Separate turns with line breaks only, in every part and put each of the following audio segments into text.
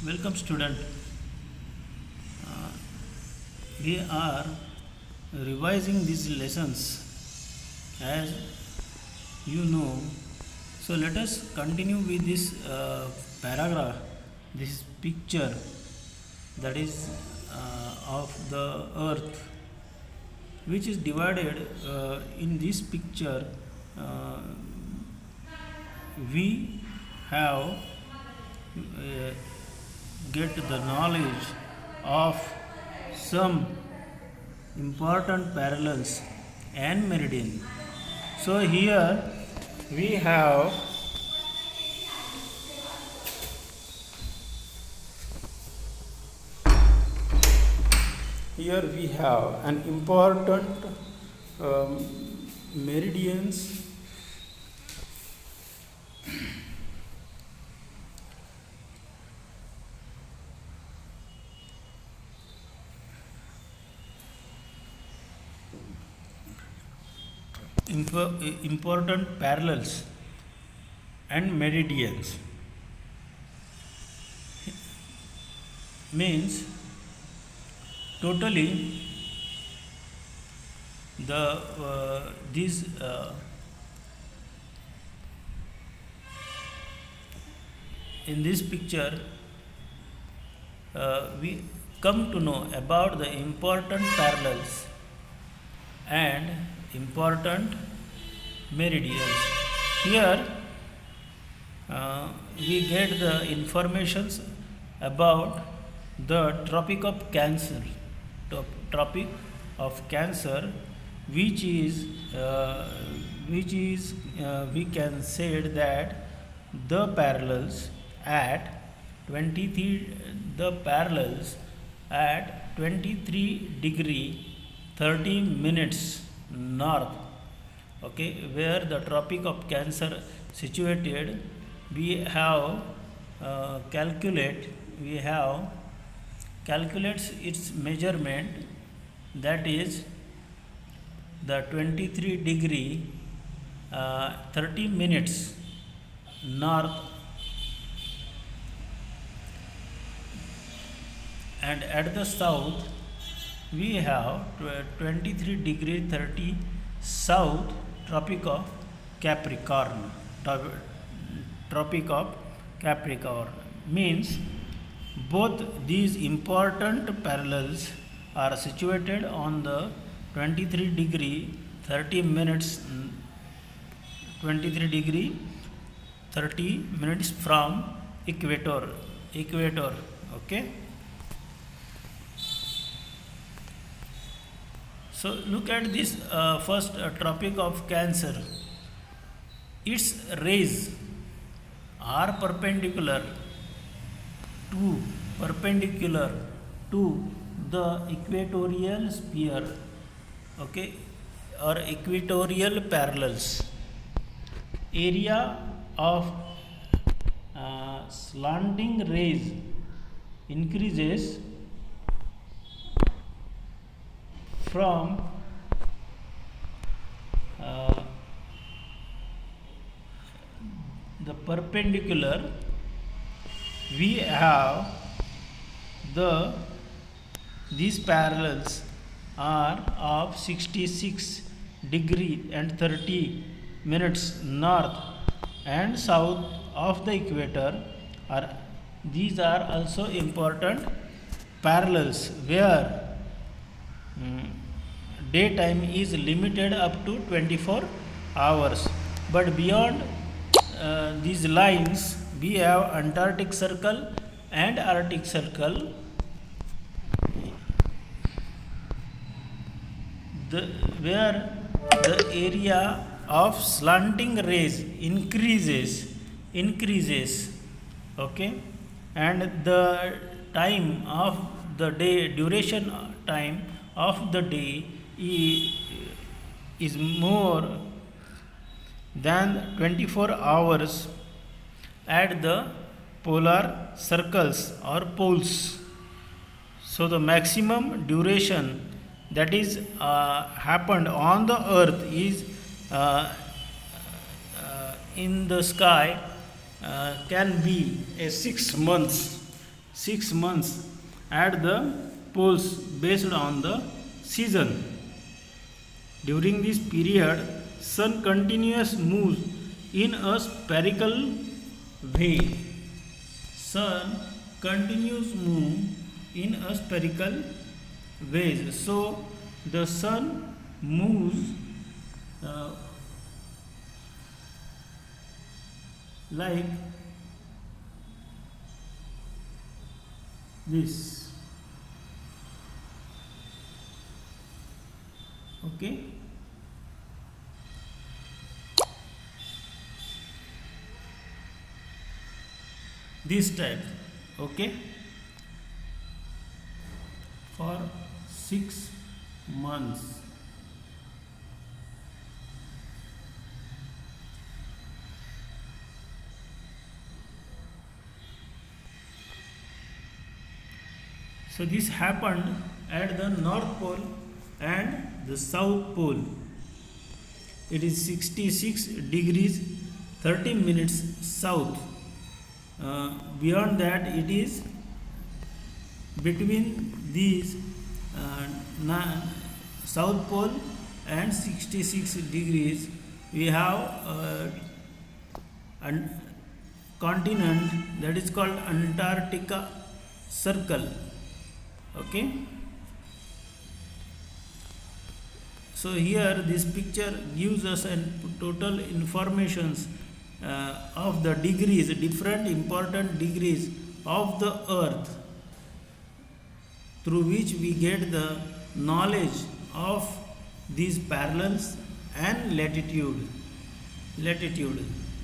Welcome student. We are revising these lessons as you know. So let us continue with this paragraph, this picture that is of the earth, which is divided in this picture. Uh, we have get the knowledge of some important parallels and meridian. So here we have an important um, meridians. Important parallels and meridians means totally the these in this picture we come to know about the important parallels and important meridians. Here we get the informations about the Tropic of Cancer, Tropic of Cancer, which is we can say that the parallels at 23 the parallels at 23 degree 30 minutes north, okay, where the Tropic of Cancer situated. We have calculates its measurement, that is the 23 degree 30 minutes north, and at the south we have 23 degree 30 south Tropic of Capricorn. Tropic of Capricorn means both these important parallels are situated on the 23 degree 30 minutes 23 degree 30 minutes from equator, okay. So look at this first Tropic of Cancer. Its rays are perpendicular to the equatorial sphere, okay, or equatorial parallels. Area of slanting rays increases from the perpendicular. We have these parallels are of 66 degree and 30 minutes north and south of the equator. These are also important parallels where daytime is limited up to 24 hours, but beyond these lines we have Antarctic Circle and Arctic Circle, where the area of slanting rays increases, okay, and the time of the day, duration time of the day is more than 24 hours at the polar circles or poles. So the maximum duration that is happened on the earth is in the sky can be a 6 months 6 months at the poles based on the season. During this period, sun continuous moves in a spherical way. Sun continues move in a spherical way. So the sun moves like this. Okay. This type. Okay. For 6 months. So this happened at the North Pole and the South Pole. It is 66 degrees 30 minutes south. Beyond that, it is between these South Pole and 66 degrees. We have a continent that is called Antarctica Circle. Okay. So here this picture gives us a total informations of the degrees, different important degrees of the earth, through which we get the knowledge of these parallels and latitude.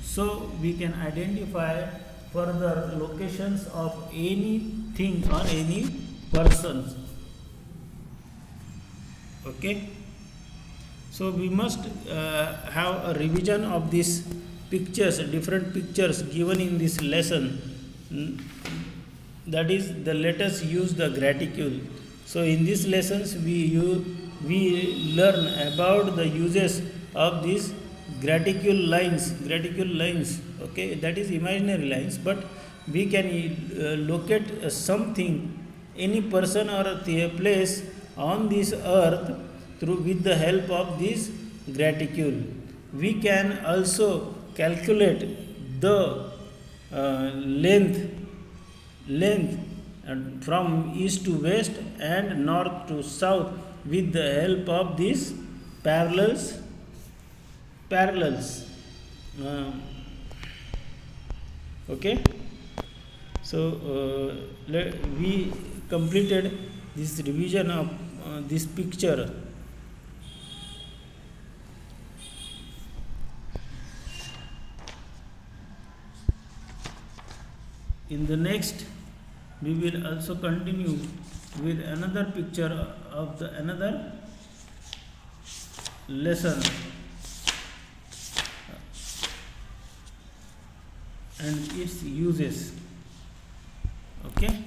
So we can identify further locations of anything or any persons. Okay. So we must have a revision of these pictures, different pictures given in this lesson. That is, let us use the graticule. So in these lessons we learn about the uses of these graticule lines. Okay, that is imaginary lines, but we can locate something, any person or a place on this earth with the help of this graticule. We can also calculate the length from east to west and north to south with the help of these parallels. Okay. So we completed this revision of this picture. In the next, we will also continue with another picture of another lesson and its uses. Okay.